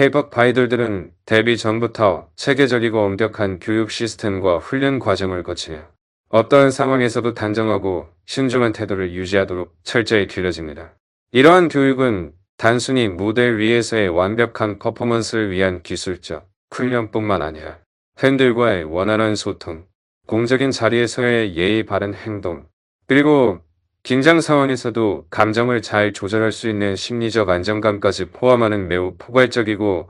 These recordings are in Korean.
K-pop 아이돌들은 데뷔 전부터 체계적이고 엄격한 교육 시스템과 훈련 과정을 거치며 어떠한 상황에서도 단정하고 신중한 태도를 유지하도록 철저히 길러집니다. 이러한 교육은 단순히 무대 위에서의 완벽한 퍼포먼스를 위한 기술적 훈련뿐만 아니라 팬들과의 원활한 소통, 공적인 자리에서의 예의 바른 행동, 그리고 긴장 상황에서도 감정을 잘 조절할 수 있는 심리적 안정감까지 포함하는 매우 포괄적이고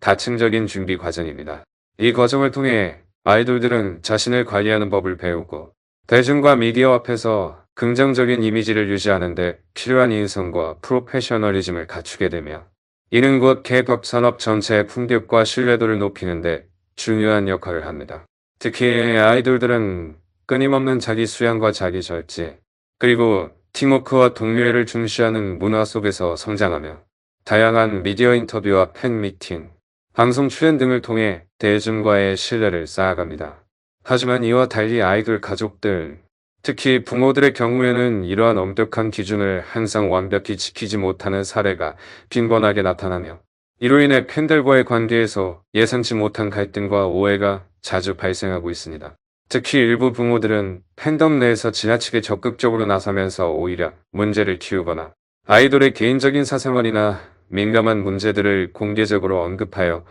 다층적인 준비 과정입니다. 이 과정을 통해 아이돌들은 자신을 관리하는 법을 배우고 대중과 미디어 앞에서 긍정적인 이미지를 유지하는 데 필요한 인성과 프로페셔널리즘을 갖추게 되며 이는 곧 K-pop 산업 전체의 품격과 신뢰도를 높이는 데 중요한 역할을 합니다. 특히 아이돌들은 끊임없는 자기 수양과 자기 절제, 그리고 팀워크와 동료애를 중시하는 문화 속에서 성장하며 다양한 미디어 인터뷰와 팬 미팅, 방송 출연 등을 통해 대중과의 신뢰를 쌓아갑니다. 하지만 이와 달리 아이돌 가족들, 특히 부모들의 경우에는 이러한 엄격한 기준을 항상 완벽히 지키지 못하는 사례가 빈번하게 나타나며 이로 인해 팬들과의 관계에서 예상치 못한 갈등과 오해가 자주 발생하고 있습니다. 특히 일부 부모들은 팬덤 내에서 지나치게 적극적으로 나서면서 오히려 문제를 키우거나 아이돌의 개인적인 사생활이나 민감한 문제들을 공개적으로 언급하여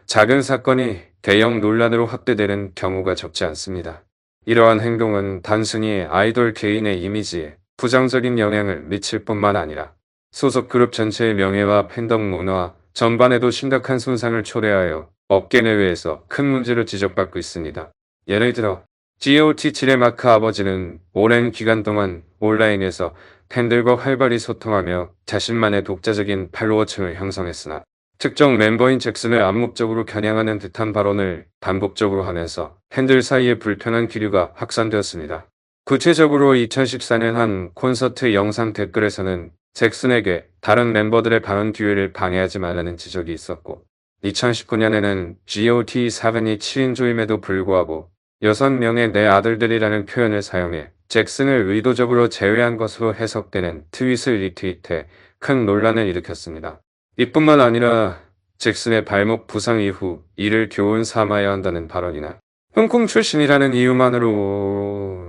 작은 사건이 대형 논란으로 확대되는 경우가 적지 않습니다. 이러한 행동은 단순히 아이돌 개인의 이미지에 부정적인 영향을 미칠 뿐만 아니라 소속 그룹 전체의 명예와 팬덤 문화 전반에도 심각한 손상을 초래하여 업계 내외에서 큰 문제로 지적받고 있습니다. 예를 들어 GOT7의 마크 아버지는 오랜 기간 동안 온라인에서 팬들과 활발히 소통하며 자신만의 독자적인 팔로워층을 형성했으나 특정 멤버인 잭슨을 암묵적으로 겨냥하는 듯한 발언을 반복적으로 하면서 팬들 사이에 불편한 기류가 확산되었습니다. 구체적으로 2014년 한 콘서트 영상 댓글에서는 잭슨에게 다른 멤버들의 발언 기회를 방해하지 말라는 지적이 있었고 2019년에는 GOT7이 7인조임에도 불구하고 6명의 내 아들들이라는 표현을 사용해 잭슨을 의도적으로 제외한 것으로 해석되는 트윗을 리트윗해 큰 논란을 일으켰습니다. 이뿐만 아니라 잭슨의 발목 부상 이후 이를 교훈 삼아야 한다는 발언이나 홍콩 출신이라는 이유만으로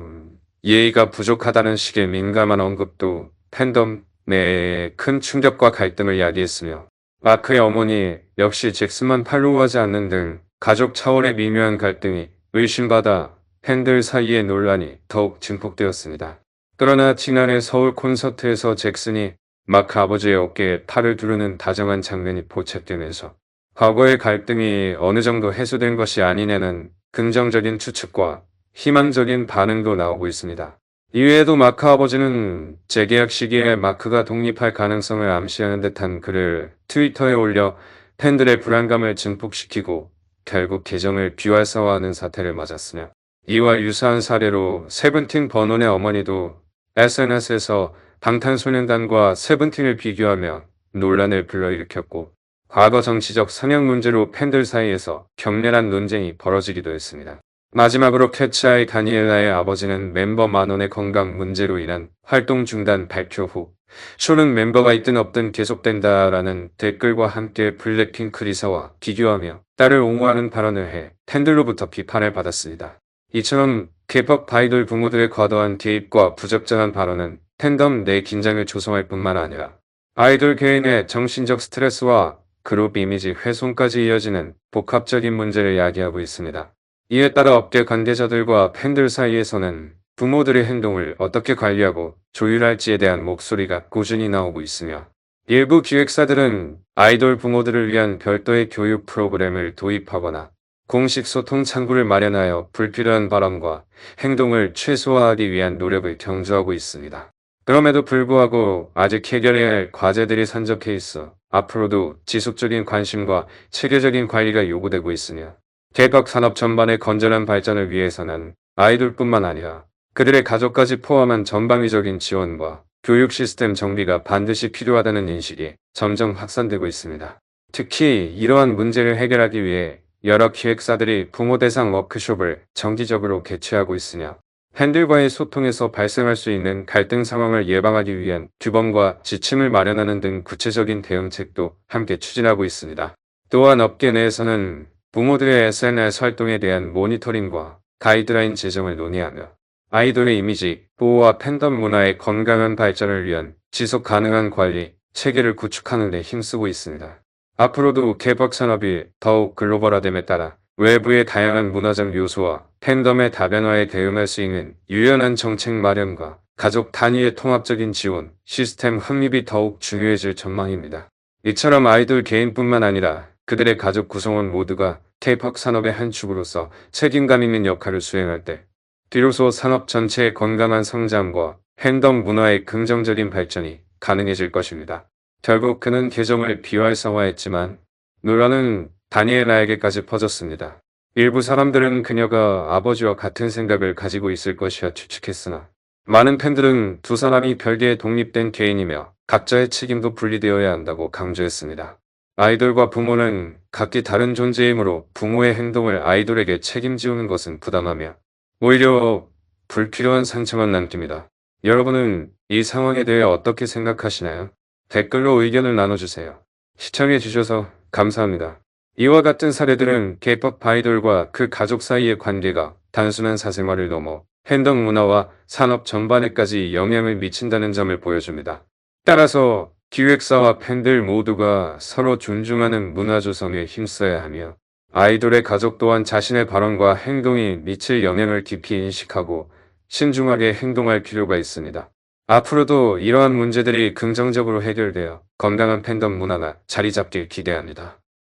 예의가 부족하다는 식의 민감한 언급도 팬덤 내에 큰 충격과 갈등을 야기했으며 마크의 어머니 역시 잭슨만 팔로우하지 않는 등 가족 차원의 미묘한 갈등이 의심받아 팬들 사이의 논란이 더욱 증폭되었습니다. 그러나 지난해 서울 콘서트에서 잭슨이 마크 아버지의 어깨에 팔을 두르는 다정한 장면이 포착되면서 과거의 갈등이 어느 정도 해소된 것이 아니냐는 긍정적인 추측과 희망적인 반응도 나오고 있습니다. 이외에도 마크 아버지는 재계약 시기에 마크가 독립할 가능성을 암시하는 듯한 글을 트위터에 올려 팬들의 불안감을 증폭시키고 결국 계정을 비활성화하는 사태를 맞았으며 이와 유사한 사례로 세븐틴 버논의 어머니도 SNS에서 방탄소년단과 세븐틴을 비교하며 논란을 불러일으켰고 과거 정치적 성향 문제로 팬들 사이에서 격렬한 논쟁이 벌어지기도 했습니다. 마지막으로 캐치아이 다니엘라의 아버지는 멤버 마논의 건강 문제로 인한 활동 중단 발표 후 쇼는 멤버가 있든 없든 계속된다라는 댓글과 함께 블랙핑크 리사와 비교하며 딸을 옹호하는 발언을 해 팬들로부터 비판을 받았습니다. 이처럼 K-pop 아이돌 부모들의 과도한 개입과 부적절한 발언은 팬덤 내 긴장을 조성할 뿐만 아니라 아이돌 개인의 정신적 스트레스와 그룹 이미지 훼손까지 이어지는 복합적인 문제를 야기하고 있습니다. 이에 따라 업계 관계자들과 팬들 사이에서는 부모들의 행동을 어떻게 관리하고 조율할지에 대한 목소리가 꾸준히 나오고 있으며 일부 기획사들은 아이돌 부모들을 위한 별도의 교육 프로그램을 도입하거나 공식 소통 창구를 마련하여 불필요한 발언과 행동을 최소화하기 위한 노력을 경주하고 있습니다. 그럼에도 불구하고 아직 해결해야 할 과제들이 산적해 있어 앞으로도 지속적인 관심과 체계적인 관리가 요구되고 있으며 K-pop 산업 전반의 건전한 발전을 위해서는 아이돌뿐만 아니라 그들의 가족까지 포함한 전방위적인 지원과 교육 시스템 정비가 반드시 필요하다는 인식이 점점 확산되고 있습니다. 특히 이러한 문제를 해결하기 위해 여러 기획사들이 부모 대상 워크숍을 정기적으로 개최하고 있으며 팬들과의 소통에서 발생할 수 있는 갈등 상황을 예방하기 위한 규범과 지침을 마련하는 등 구체적인 대응책도 함께 추진하고 있습니다. 또한 업계 내에서는 부모들의 SNS 활동에 대한 모니터링과 가이드라인 제정을 논의하며 아이돌의 이미지 보호와 팬덤 문화의 건강한 발전을 위한 지속 가능한 관리 체계를 구축하는 데 힘쓰고 있습니다. 앞으로도 K-POP 산업이 더욱 글로벌화됨에 따라 외부의 다양한 문화적 요소와 팬덤의 다변화에 대응할 수 있는 유연한 정책 마련과 가족 단위의 통합적인 지원, 시스템 확립이 더욱 중요해질 전망입니다. 이처럼 아이돌 개인뿐만 아니라 그들의 가족 구성원 모두가 K-POP 산업의 한 축으로서 책임감 있는 역할을 수행할 때 비로소 산업 전체의 건강한 성장과 팬덤 문화의 긍정적인 발전이 가능해질 것입니다. 결국 그는 계정을 비활성화했지만 논란은 다니엘라에게까지 퍼졌습니다. 일부 사람들은 그녀가 아버지와 같은 생각을 가지고 있을 것이라 추측했으나 많은 팬들은 두 사람이 별개의 독립된 개인이며 각자의 책임도 분리되어야 한다고 강조했습니다. 아이돌과 부모는 각기 다른 존재이므로 부모의 행동을 아이돌에게 책임지우는 것은 부당하며 오히려 불필요한 상처만 남깁니다. 여러분은 이 상황에 대해 어떻게 생각하시나요? 댓글로 의견을 나눠주세요. 시청해주셔서 감사합니다. 이와 같은 사례들은 K-POP 아이돌과 그 가족 사이의 관계가 단순한 사생활을 넘어 팬덤 문화와 산업 전반에까지 영향을 미친다는 점을 보여줍니다. 따라서 기획사와 팬들 모두가 서로 존중하는 문화 조성에 힘써야 하며 아이돌의 가족 또한 자신의 발언과 행동이 미칠 영향을 깊이 인식하고 신중하게 행동할 필요가 있습니다. 앞으로도 이러한 문제들이 긍정적으로 해결되어 건강한 팬덤 문화가 자리 잡길 기대합니다.